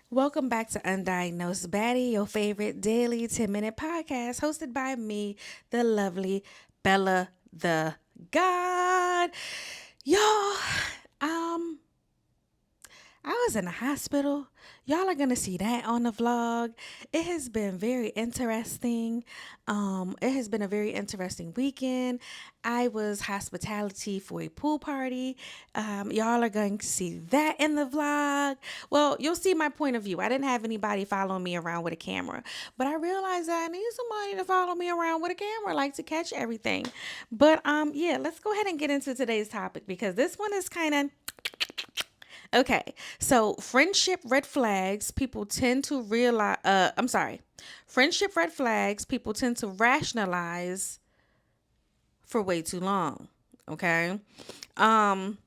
Welcome back to Undiagnosed Baddie, your favorite daily 10-minute podcast hosted by me, the lovely Bella the God. Y'all, um, I was in the hospital. Y'all are going to see that on the vlog. It has been very interesting. It has been a very interesting weekend. I was hospitality for a pool party. Y'all are going to see that in the vlog. Well, you'll see my point of view. I didn't have anybody following me around with a camera, but I realized that I need somebody to follow me around with a camera, like to catch everything. But yeah, let's go ahead and get into today's topic because this one is kind of okay, so friendship red flags, people tend to realize, I'm sorry, friendship red flags, people tend to rationalize for way too long. Okay. Um,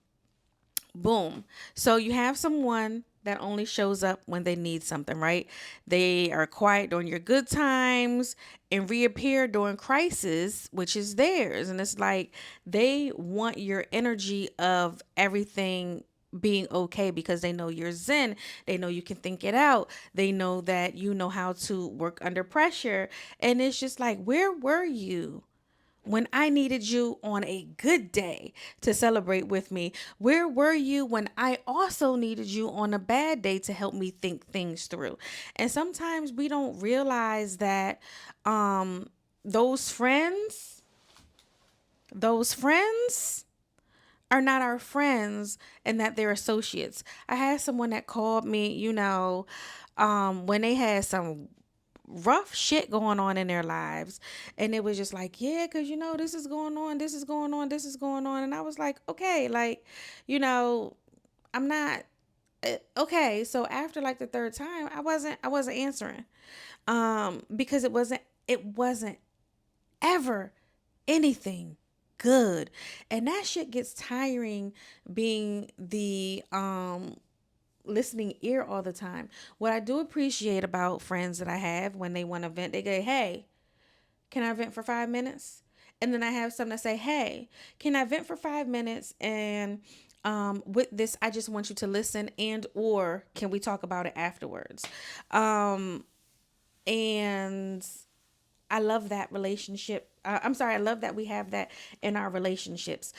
Boom. So you have someone that only shows up when they need something, right? They are quiet during your good times and reappear during crisis, which is theirs. And it's like they want your energy of everything being okay because they know you're zen. They know you can think it out. They know that you know how to work under pressure. And it's just like, where were you when I needed you on a good day to celebrate with me? Where were you when I also needed you on a bad day to help me think things through? And sometimes we don't realize that those friends are not our friends and that they're associates. I had someone that called me, when they had some rough shit going on in their lives, and it was just like, yeah, because this is going on, this is going on, this is going on. And I was like, okay, like, you know I'm not okay. So after like the third time, I wasn't answering, because it wasn't ever anything good. And that shit gets tiring, being the listening ear all the time. What I do appreciate about friends that I have, when they want to vent, they go, hey, can I vent for 5 minutes? And then I have some that say, hey, can I vent for 5 minutes? And with this, I just want you to listen, and or can we talk about it afterwards? And I love that relationship. I'm sorry, I love that we have that in our relationships.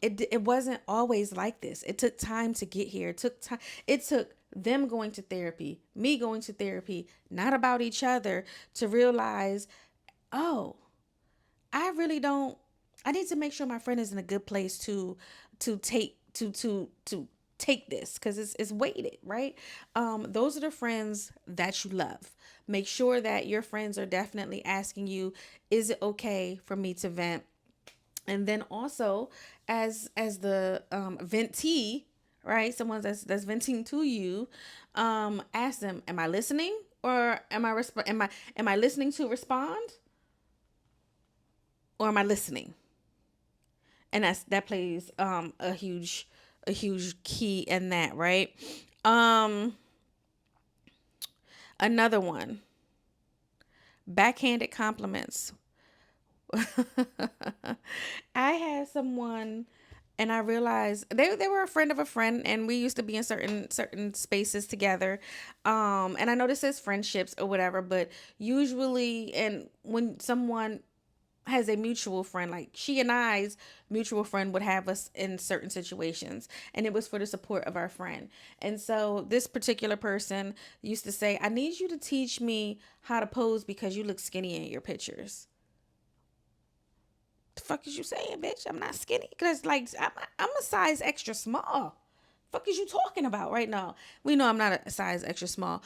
It wasn't always like this. It took time to get here. It took time. It took them going to therapy, me going to therapy, not about each other, to realize, oh, I really don't. I need to make sure my friend is in a good place to take this, because it's weighted, right? Those are the friends that you love. Make sure that your friends are definitely asking you, is it okay for me to vent? And then also, as the ventee, right? Someone that's venting to you, ask them, am I listening, or am I listening to respond, or am I listening? And that plays a huge key in that, right? Um Another one, backhanded compliments. I had someone, and I realized they were a friend of a friend, and we used to be in certain spaces together. And I know this is friendships or whatever, but usually, and when someone has a mutual friend, like she and I's mutual friend would have us in certain situations, and it was for the support of our friend. And so this particular person used to say, I need you to teach me how to pose because you look skinny in your pictures. The fuck is you saying, bitch? I'm not skinny, because like I'm a size extra small. Fuck is you talking about right now? We know I'm not a size extra small.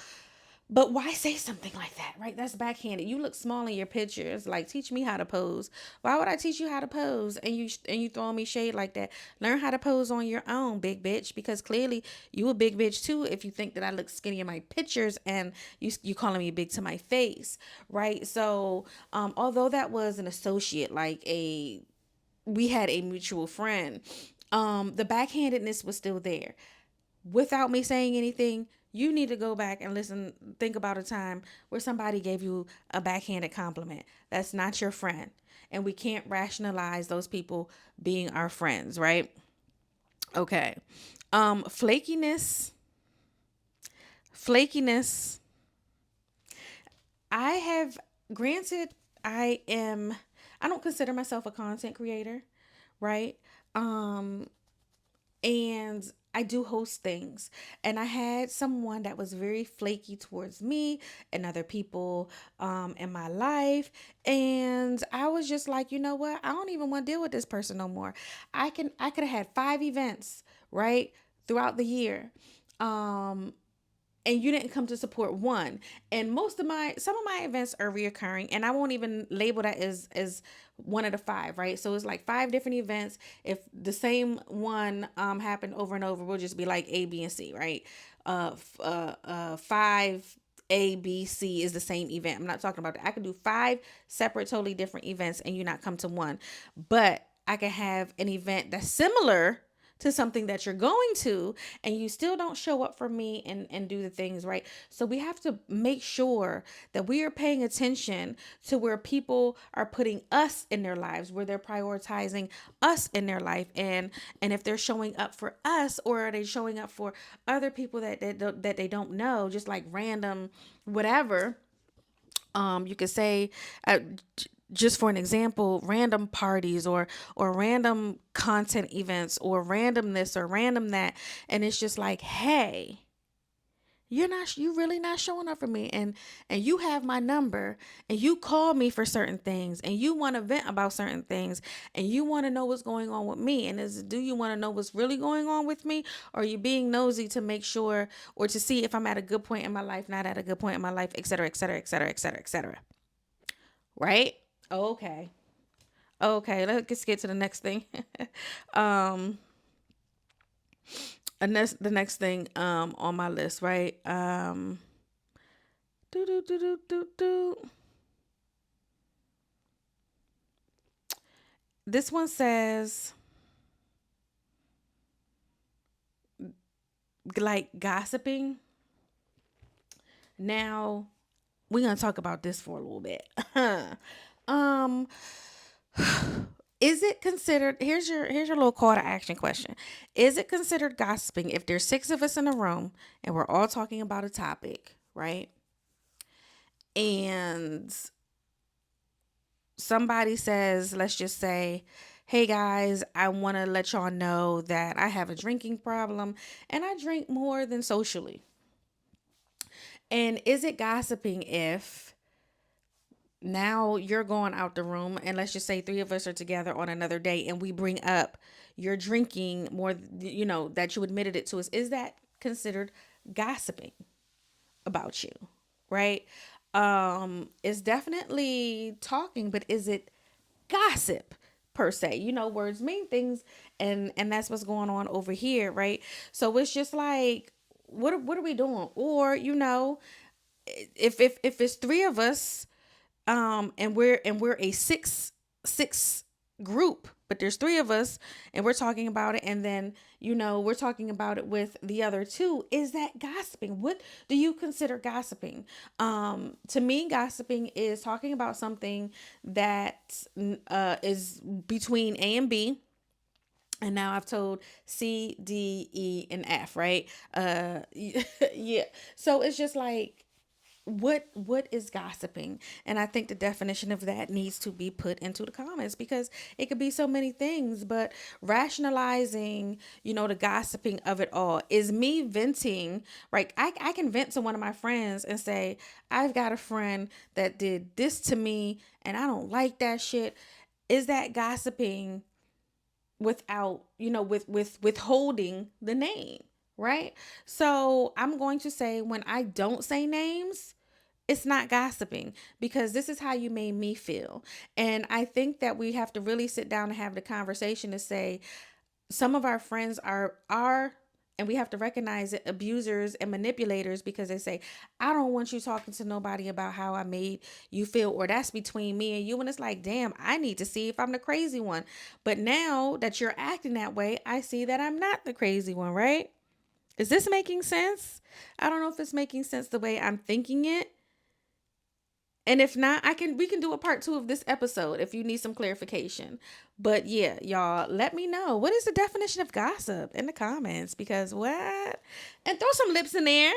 But why say something like that, right? That's backhanded. You look small in your pictures. Like, teach me how to pose. Why would I teach you how to pose? And you throwing me shade like that? Learn how to pose on your own, big bitch. Because clearly you a big bitch too. If you think that I look skinny in my pictures, and you calling me big to my face, right? So, although that was an associate, like we had a mutual friend, the backhandedness was still there. Without me saying anything, you need to go back and listen, think about a time where somebody gave you a backhanded compliment. That's not your friend. And we can't rationalize those people being our friends, right? Okay. Flakiness. Flakiness. I have, granted, I am, I don't consider myself a content creator, right? Um, and I do host things. And I had someone that was very flaky towards me and other people in my life. And I was just like, you know what? I don't even want to deal with this person no more. I could have had 5 events, right? Throughout the year. Um, and you didn't come to support one. And some of my events are reoccurring, and I won't even label that as one of the five, right? So it's like 5 different events. If the same one happened over and over, we'll just be like A, B, and C, right? Five A, B, C is the same event. I'm not talking about that. I could do 5 separate, totally different events, and you not come to one. But I can have an event that's similar to something that you're going to, and you still don't show up for me and do the things right. So we have to make sure that we are paying attention to where people are putting us in their lives, where they're prioritizing us in their life, and if they're showing up for us, or are they showing up for other people that they don't know, just like random whatever. You could say, just for an example, random parties, or random content events, or random this or random that. And it's just like, hey, you really not showing up for me, and you have my number, and you call me for certain things, and you want to vent about certain things, and you want to know what's going on with me. And do you want to know what's really going on with me, or are you being nosy to make sure, or to see if I'm at a good point in my life, not at a good point in my life, et cetera, et cetera, et cetera, et cetera, et cetera. Right? Okay. Okay, let's get to the next thing. um the next thing on my list, right? Do do do do do do. This one says, like, gossiping. Now, we're going to talk about this for a little bit. um is it considered, here's your little call to action question. Is it considered gossiping if there's 6 of us in a room and we're all talking about a topic, right? And somebody says, let's just say, hey guys, I want to let y'all know that I have a drinking problem and I drink more than socially. And is it gossiping if now you're going out the room, and let's just say 3 of us are together on another day, and we bring up your drinking more, that you admitted it to us? Is that considered gossiping about you, right? It's definitely talking, but is it gossip per se? Words mean things, and that's what's going on over here, right? So it's just like, what are we doing? Or if it's 3 of us, and we're a six group, but there's 3 of us, and we're talking about it, and then we're talking about it with the other 2. Is that gossiping? What do you consider gossiping? To me, gossiping is talking about something that is between A and B, and now I've told C, D, E, and F, right? Yeah. So it's just like, what is gossiping? And I think the definition of that needs to be put into the comments, because it could be so many things. But rationalizing, the gossiping of it all is me venting, right? I can vent to one of my friends and say, I've got a friend that did this to me and I don't like that shit. Is that gossiping without, with withholding the name? Right? So I'm going to say, when I don't say names, it's not gossiping, because this is how you made me feel. And I think that we have to really sit down and have the conversation to say, some of our friends are and we have to recognize it, abusers and manipulators, because they say, I don't want you talking to nobody about how I made you feel, or that's between me and you. And it's like, damn, I need to see if I'm the crazy one. But now that you're acting that way, I see that I'm not the crazy one, right? Is this making sense? I don't know if it's making sense the way I'm thinking it. And if not, we can do a part 2 of this episode if you need some clarification. But yeah, y'all, let me know, what is the definition of gossip in the comments, because what? And throw some lips in there.